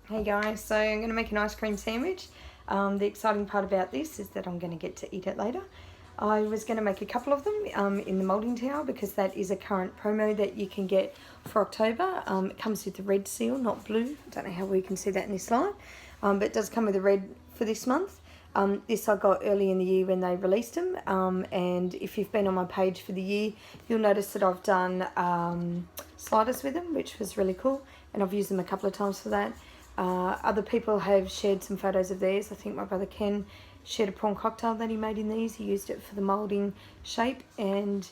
Hey guys, so I'm going to make an ice cream sandwich. The exciting part about this is that I'm going to get to eat it later. I was going to make a couple of them in the Molding Tower because that is a current promo that you can get for October. It comes with the red seal, not blue. I don't know how we can see that in this light, but it does come with the red for this month. This I got early in the year when they released them, and if you've been on my page for the year, you'll notice that I've done sliders with them, which was really cool, and I've used them a couple of times for that. Other people have shared some photos of theirs. I think my brother Ken shared a prawn cocktail that he made in these. He used it for the moulding shape, and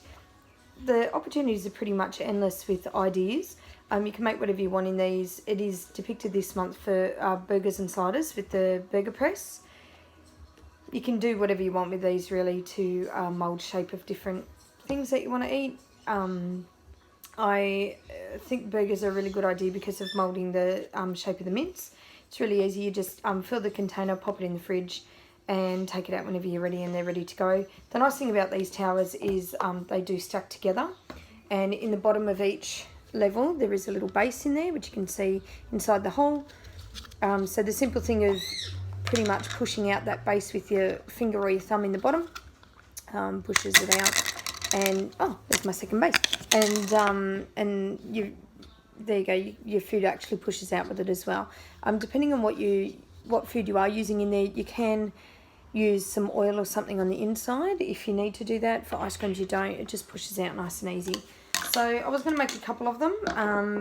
the opportunities are pretty much endless with ideas. You can make whatever you want in these. It is depicted this month for burgers and sliders with the burger press. You can do whatever you want with these really to mould shape of different things that you want to eat. I think burgers are a really good idea because of moulding the shape of the mince. It's really easy. You just fill the container, pop it in the fridge, and take it out whenever you're ready and they're ready to go. The nice thing about these towers is they do stack together, and in the bottom of each level there is a little base in there which you can see inside the hole. So the simple thing of pretty much pushing out that base with your finger or your thumb in the bottom pushes it out, and oh, there's my second base, and you, there you go, your food actually pushes out with it as well. Depending on what food you are using in there, you can use some oil or something on the inside if you need to do that. For ice creams you don't, it just pushes out nice and easy. So I was going to make a couple of them,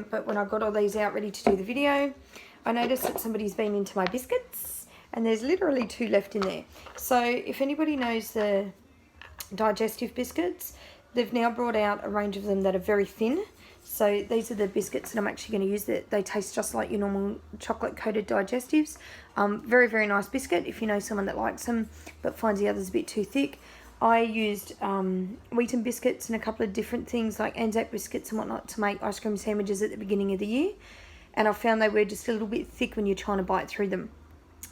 but when I got all these out ready to do the video, I noticed that somebody's been into my biscuits, and there's literally 2 left in there. So if anybody knows the digestive biscuits, they've now brought out a range of them that are very thin. So these are the biscuits that I'm actually going to use. That they taste just like your normal chocolate coated digestives. Very, very nice biscuit if you know someone that likes them but finds the others a bit too thick. I used wheaten biscuits and a couple of different things like Anzac biscuits and whatnot to make ice cream sandwiches at the beginning of the year, and I found they were just a little bit thick when you're trying to bite through them.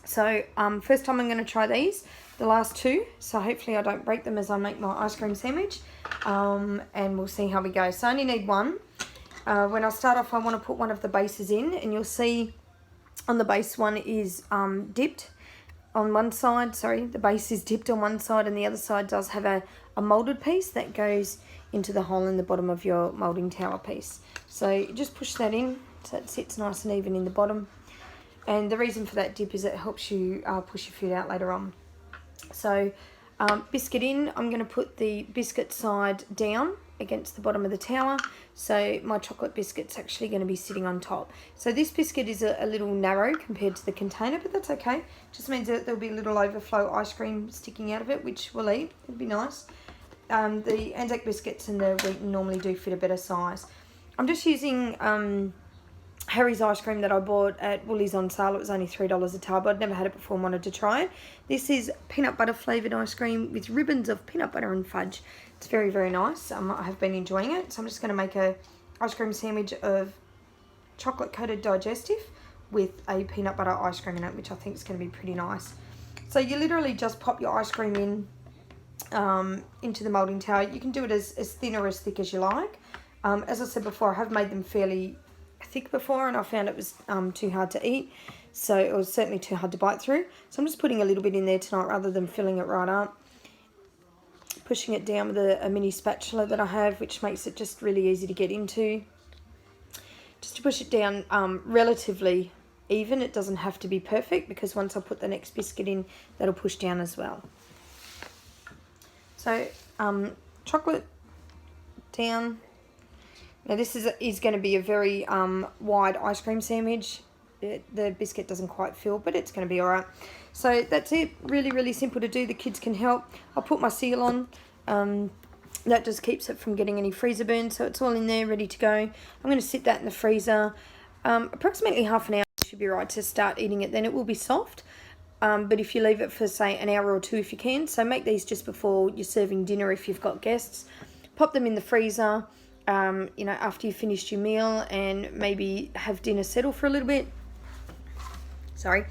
So first time I'm going to try these, the last 2, so hopefully I don't break them as I make my ice cream sandwich, and we'll see how we go. So I only need 1. When I start off, I want to put one of the bases in, and you'll see on the base one is dipped on one side. Sorry, the base is dipped on one side, and the other side does have a moulded piece that goes into the hole in the bottom of your moulding tower piece. So you just push that in so it sits nice and even in the bottom. And the reason for that dip is it helps you push your food out later on. So biscuit in, I'm going to put the biscuit side down against the bottom of the tower. So my chocolate biscuit's actually going to be sitting on top. So this biscuit is a little narrow compared to the container, but that's okay. Just means that there'll be a little overflow ice cream sticking out of it, which we'll eat. It'd be nice. The Anzac biscuits and the wheaten normally do fit a better size. I'm just using Harry's ice cream that I bought at Woolies on sale. It was only $3 a tub. I'd never had it before and wanted to try it. This is peanut butter flavoured ice cream with ribbons of peanut butter and fudge. It's very, very nice. I have been enjoying it. So I'm just going to make a ice cream sandwich of chocolate coated digestive with a peanut butter ice cream in it, which I think is going to be pretty nice. So you literally just pop your ice cream in into the moulding tower. You can do it as thin or as thick as you like. As I said before, I have made them fairly thick before, and I found it was too hard to eat, so it was certainly too hard to bite through. So I'm just putting a little bit in there tonight rather than filling it right up, pushing it down with a mini spatula that I have, which makes it just really easy to get into. Just to push it down relatively even. It doesn't have to be perfect because once I put the next biscuit in, that'll push down as well. So chocolate down. Now this is going to be a very wide ice cream sandwich. The biscuit doesn't quite fill, but it's going to be alright. So that's it. Really, really simple to do. The kids can help. I'll put my seal on. That just keeps it from getting any freezer burn. So it's all in there, ready to go. I'm going to sit that in the freezer. Approximately half an hour should be right to start eating it. Then it will be soft. But if you leave it for, say, an hour or 2 if you can. So make these just before you're serving dinner if you've got guests. Pop them in the freezer. You know, after you've finished your meal, and maybe have dinner settle for a little bit. sorry,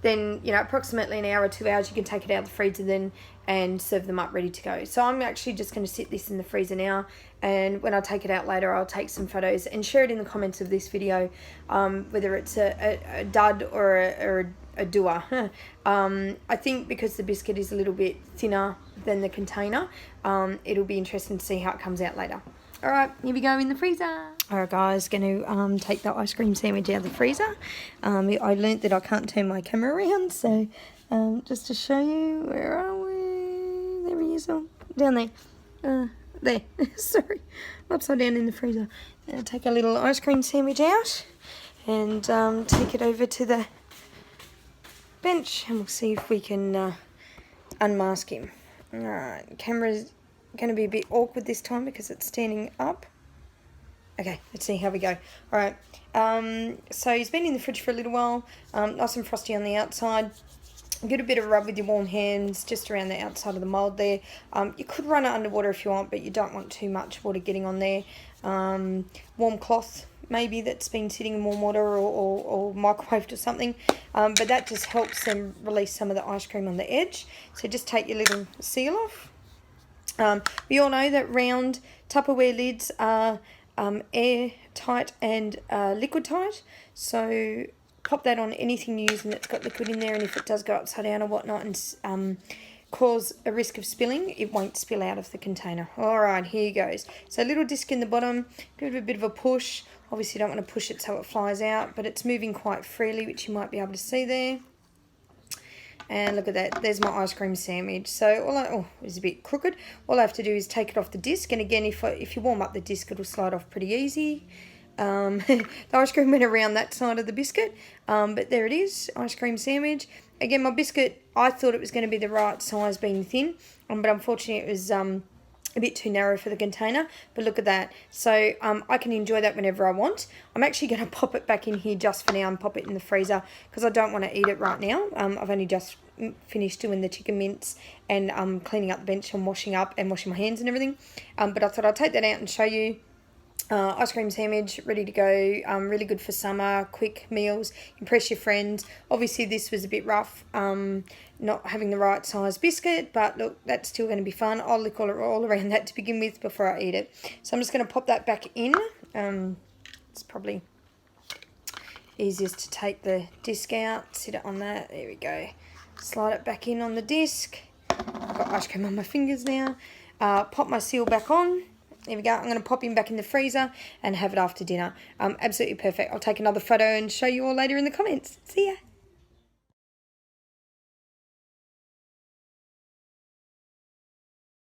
then, you know, approximately an hour or 2 hours, you can take it out of the freezer then and serve them up ready to go. So I'm actually just going to sit this in the freezer now, and when I take it out later, I'll take some photos and share it in the comments of this video, whether it's a dud or a doer. I think because the biscuit is a little bit thinner than the container, it'll be interesting to see how it comes out later. Alright, here we go in the freezer. Alright guys, going to take the ice cream sandwich out of the freezer. I learnt that I can't turn my camera around, so just to show you, where are we? There he is, down there. There, sorry, upside down in the freezer. Now take a little ice cream sandwich out and take it over to the bench, and we'll see if we can unmask him. Alright, camera's going to be a bit awkward this time because it's standing up. Okay, let's see how we go. Alright, so he's been in the fridge for a little while, nice and frosty on the outside. Get a bit of rub with your warm hands just around the outside of the mould there. You could run it underwater if you want, but you don't want too much water getting on there. Warm cloth maybe that's been sitting in warm water or microwaved or something, but that just helps them release some of the ice cream on the edge. So just take your little seal off. We all know that round Tupperware lids are airtight and liquid tight, so pop that on anything you're using that's got liquid in there, and if it does go upside down or whatnot and cause a risk of spilling, it won't spill out of the container. Alright, here goes. So a little disc in the bottom, give it a bit of a push. Obviously you don't want to push it so it flies out, but it's moving quite freely, which you might be able to see there. And look at that, there's my ice cream sandwich. So it's a bit crooked. All I have to do is take it off the disc, and again, if you warm up the disc, it'll slide off pretty easy. The ice cream went around that side of the biscuit, but there it is, ice cream sandwich. Again, my biscuit, I thought it was going to be the right size being thin, but unfortunately it was a bit too narrow for the container. But look at that. So I can enjoy that whenever I want. I'm actually going to pop it back in here just for now and pop it in the freezer because I don't want to eat it right now. I've only just finished doing the chicken mince and cleaning up the bench and washing up and washing my hands and everything. But I thought I'd take that out and show you. Ice cream sandwich ready to go, really good for summer, quick meals, impress your friends. Obviously this was a bit rough, not having the right size biscuit, but look, that's still going to be fun. I'll lick all around that to begin with before I eat it. So I'm just going to pop that back in. It's probably easiest to take the disc out, sit it on that, there we go. Slide it back in on the disc. I've got ice cream on my fingers now. Pop my seal back on. There we go. I'm going to pop him back in the freezer and have it after dinner. Absolutely perfect. I'll take another photo and show you all later in the comments. See ya.